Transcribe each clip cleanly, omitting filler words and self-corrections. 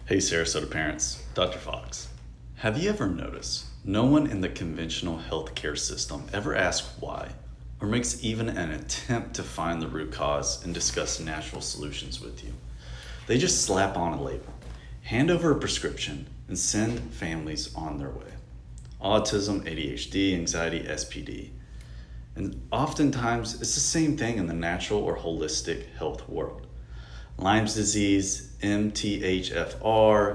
Hey Sarasota parents, Dr. Fox. Have you ever noticed no one in the conventional healthcare system ever asks why or makes even an attempt to find the root cause and discuss natural solutions with you? They just slap on a label, hand over a prescription, and send families on their way. Autism, ADHD, anxiety, SPD. And oftentimes it's the same thing in the natural or holistic health world. Lyme's disease, MTHFR,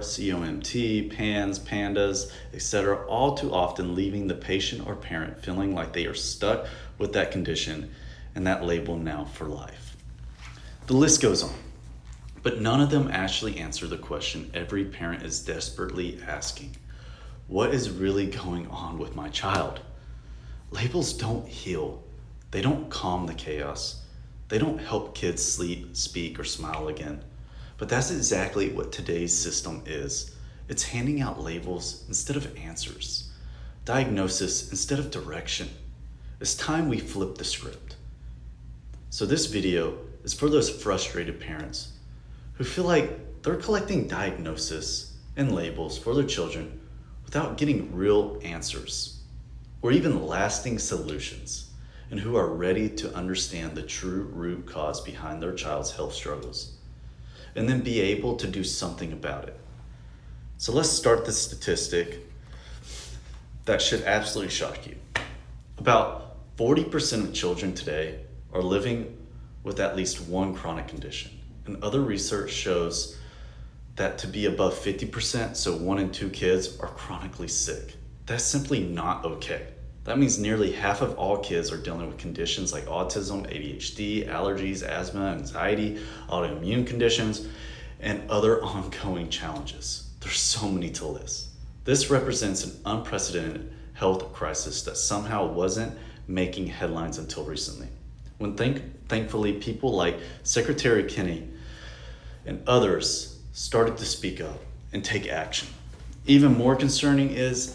COMT, PANS, PANDAS, etc., all too often leaving the patient or parent feeling like they are stuck with that condition and that label now for life. The list goes on, but none of them actually answer the question every parent is desperately asking. What is really going on with my child? Labels don't heal. They don't calm the chaos. They don't help kids sleep, speak, or smile again. But that's exactly what today's system is. It's handing out labels instead of answers, diagnosis instead of direction. It's time we flip the script. So this video is for those frustrated parents who feel like they're collecting diagnosis and labels for their children without getting real answers or even lasting solutions, and who are ready to understand the true root cause behind their child's health struggles, and then be able to do something about it. So let's start the statistic that should absolutely shock you. About 40% of children today are living with at least one chronic condition, and other research shows that to be above 50%, so 1 in 2 kids, are chronically sick. That's simply not okay. That means nearly half of all kids are dealing with conditions like autism, ADHD, allergies, asthma, anxiety, autoimmune conditions, and other ongoing challenges. There's so many to list. This represents an unprecedented health crisis that somehow wasn't making headlines until recently, when thankfully people like Secretary Kenny and others started to speak up and take action. Even more concerning is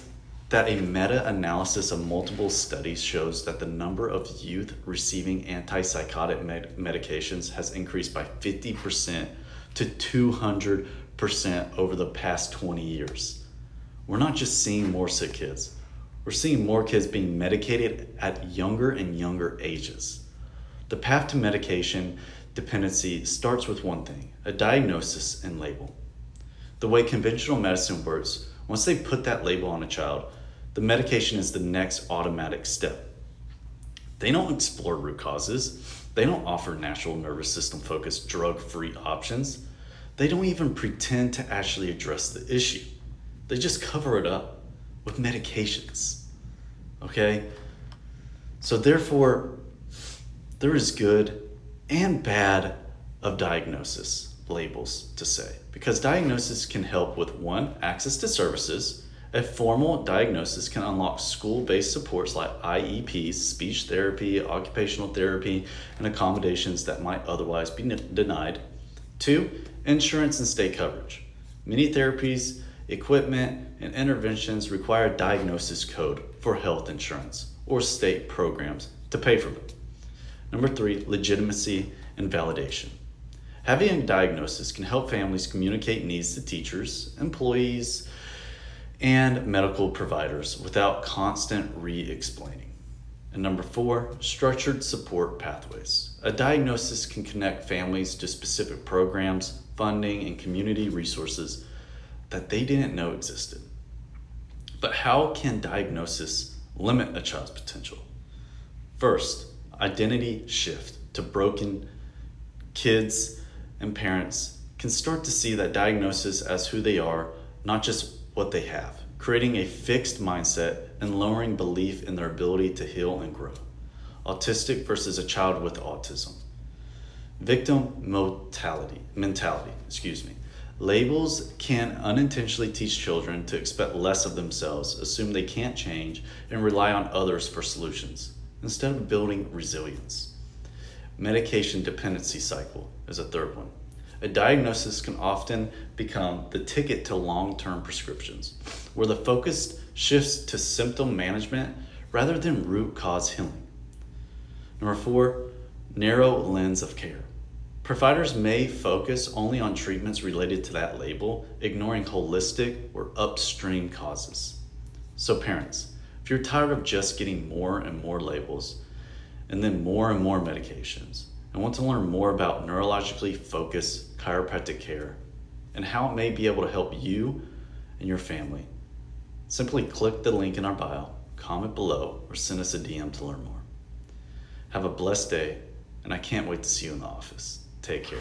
that a meta-analysis of multiple studies shows that the number of youth receiving antipsychotic medications has increased by 50% to 200% over the past 20 years. We're not just seeing more sick kids. We're seeing more kids being medicated at younger and younger ages. The path to medication dependency starts with one thing: a diagnosis and label. The way conventional medicine works, once they put that label on a child, the medication is the next automatic step. They don't explore root causes. They don't offer natural nervous system focused drug-free options. They don't even pretend to actually address the issue. They just cover it up with medications, okay? So therefore, there is good and bad of diagnosis labels to say, because diagnosis can help with one, access to services. A formal diagnosis can unlock school-based supports like IEPs, speech therapy, occupational therapy, and accommodations that might otherwise be denied. 2, insurance and state coverage. Many therapies, equipment, and interventions require a diagnosis code for health insurance or state programs to pay for them. Number 3, legitimacy and validation. Having a diagnosis can help families communicate needs to teachers, employees, and medical providers without constant re-explaining. And number 4, structured support pathways. A diagnosis can connect families to specific programs, funding, and community resources that they didn't know existed. But how can diagnosis limit a child's potential? First, identity shift to broken kids and parents can start to see that diagnosis as who they are, not just what they have, creating a fixed mindset and lowering belief in their ability to heal and grow. Autistic versus a child with autism. Victim mentality. Labels can unintentionally teach children to expect less of themselves, assume they can't change, and rely on others for solutions, instead of building resilience. Medication dependency cycle is a third one. A diagnosis can often become the ticket to long-term prescriptions, where the focus shifts to symptom management rather than root cause healing. Number 4, narrow lens of care. Providers may focus only on treatments related to that label, ignoring holistic or upstream causes. So parents, if you're tired of just getting more and more labels and then more and more medications and want to learn more about neurologically focused chiropractic care and how it may be able to help you and your family, simply click the link in our bio, comment below, or send us a DM to learn more. Have a blessed day, and I can't wait to see you in the office. Take care.